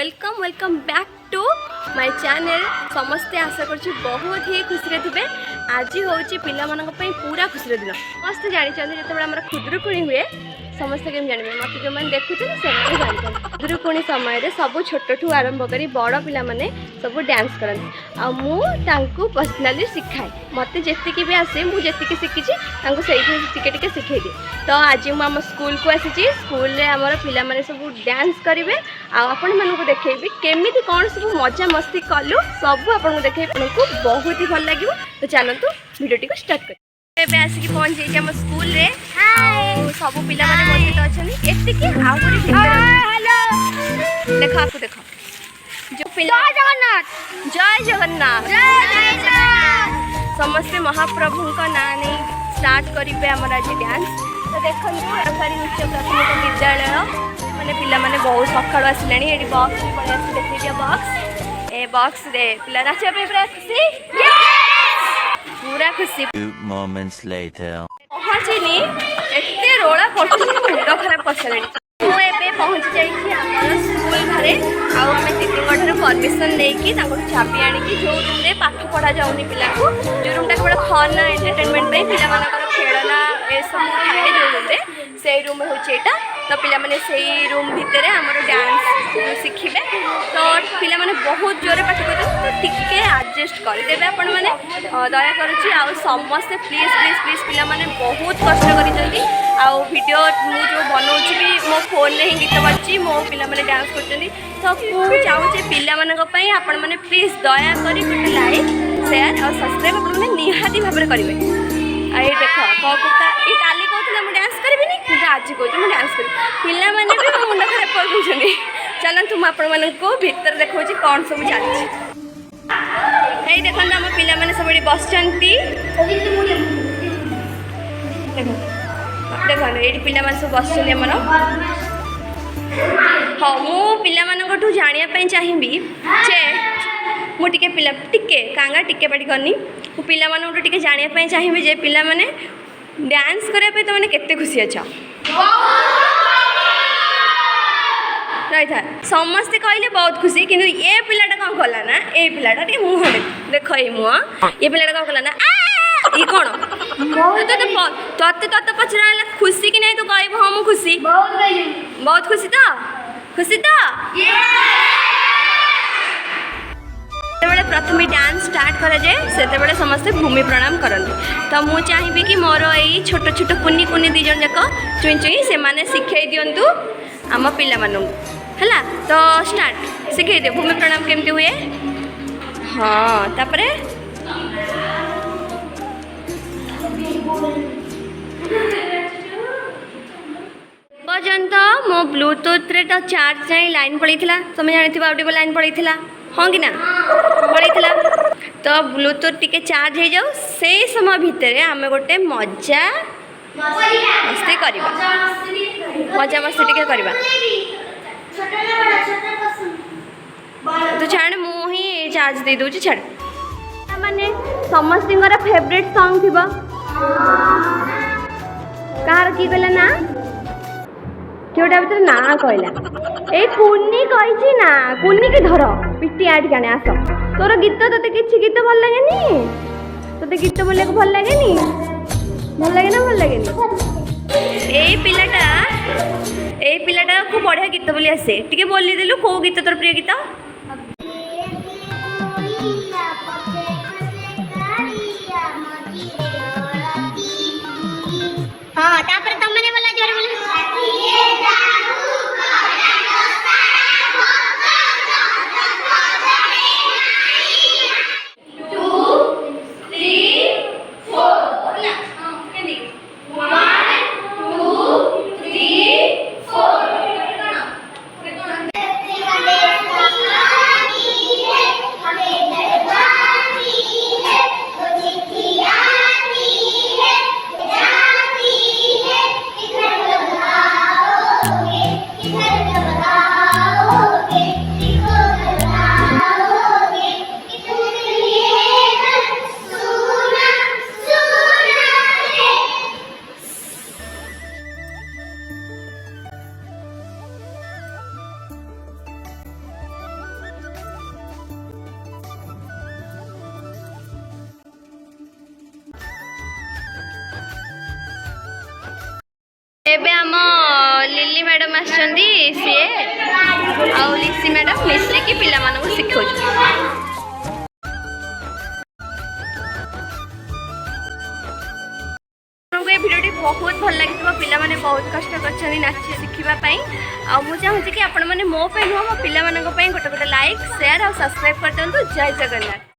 Welcome welcome back to my channel. समस्ते आशा कर बहुत ही खुशी थे। आज हूँ पिला पूरा खुशी दिन। समस्त जानते जो आम खुदुरुकुणी हुए समस्त केम जानवे मत जो मैंने देखुचे से जानते खुदुरुकुणी समय सब छोटू आरंभ कर बड़ पिला माने सब डांस करती पर्सनाली शिखाए मत जी भी आसे मुझे शिखी से शिखे दिए। तो आज मुझे स्कूल को आसी स्कूल आमर पिला माने सब डांस करेंगे आपण मानक देखेबी केमी कौन सब मजा मस्ती कलु सब आपको देखे आपको बहुत ही भल लगे। तो चलतु भिडियो को स्टार्ट कर आसिक पहुँच जाइए आम स्कूल रे सब पिला माने मौजूद अच्छा एतिक आहरी देख आपको देख जो पिला जय जगन्नाथ समस्ते महाप्रभु का ना नहीं स्टार्ट करेंगे आमर आज डांस। तो देखो सरकारी उच्च प्राथमिक विद्यालय मैंने पिला माने बहुत सकाळु आसिले ये बॉक्स भी पड़े आसी देखे दिया बॉक्स ए बॉक्स रे पिला नाचे पूरा खुशी पूरा खुशी पहुँचनी एते रोला कर मुंड खराब कर मुझे पहुँची जाइए स्कूल घरे आम दीदी परमिशन लेकिन चाबी आनिकी जो रूम में पाठ पढ़ा जाऊनी पिला को जो रूम टा केवल फन एंटरटेनमेंट पिला खेलना ए सब थाए जो रूम में से रूम हूँ तो पिला माने से रूम भितर आमर डांस शिखे। तो पिला माने बहुत जोरे पाठ करते तो टिके एडजस्ट करदेवे आपण मैंने दया करुच्ची आ समस्ते प्लीज प्लीज प्लीज पिला माने बहुत कष्ट करिसेंती आ वीडियो मु जो बनाऊँगी भी मो फोन में ही गीत बाजी मो पिला माने डांस करछंती। तो मु चाहूचे पिला मानक पई आपण माने प्लीज दया करी गोटे लाइक शेयर और सब्सक्राइब आपण माने निहाती भाबरे करिवे। आई देख ककुता ये काली कहते मुझे डांस करी कि आज कह मुझे डांस करी पिला माने भी मो मुंड खराब कर दूसरी। चलतु मुझे आपण मानक भीतर देखा कौन सब चलती देखो आम पिला माने सब बस देखो ये पिला माने सब बस हाँ मु पिला मानकठू जानिया चाहिए जे मुझे पिला टिके कांगा टिके पाटी करनी मु पिला मानकठू टिके जानिया चाहिए जे पिला माने डांस करने तो मैंने केते खुशी अच्छा रही था समस्ते कहले बहुत खुशी किंतु ये पिलाटा कौन कला ना ये पिलाटा टे मुँह देख ये मुँह ये पिलाटा कौन कला ना ये कौन तो पचरा खुशी कि नहीं तू कह हाँ मु खुशी बहुत खुशी तो प्रथम डांस स्टार्ट करा जाए से समस्ते भूमि प्रणाम करते। तो मुझे चाहिए कि मोर यही छोट छोट कुनी कुनी दी जन जाक चुई चुई से माने शिखे दिंतु आम पिला है। तो स्टार्ट शिखे दियो भूमि प्रणाम केमती हुए। हाँ तापरे पर्यंत मो ब्लूटूथ रे तो चार्ज जाए लाइन पड़ीला तुम जानी आउटे लाइन पड़ीला हाँ कि ना पड़ीला। तो ब्लूटूथ टिके चार्ज हो जाऊ से समय भितर आम गोटे मजा मस्ती करवा मजा मस्ती टिके करवा। तो छाड़ मुझे चार्ज दे दूँ छाड़ माने समस्त फेवरेट सॉन्ग थी कहार कि कहला ना जोटा भर ना कहला ए कुन्नी कही ना कुन्नी के धर पिटी आठ आने आस तोर गीत तोते किसी गीत भल लगे तोते गीत बोले भल लगे भल लगे ना भल लगे ए पिलाटा खूब बढ़िया गीत बोली आसे टिके बोली देलु को गीत तोर प्रिय गीत हाँ तापर तुमने बोला जोर बोले एबे आम लिली मैडम आछंदी सीए आउ लिसी मैडम मिसिकी पिला मानकु शिखौ भिडियोटी बहुत भल लगी पिला माने बहुत कष्ट कर नाच शिखापी आउ चाहूँगी कि आपण मैंने मो नुह मो पिला गोटे गोटे लाइक शेयर और सब्सक्राइब कर दिखाँ। जय जगन्नाथ।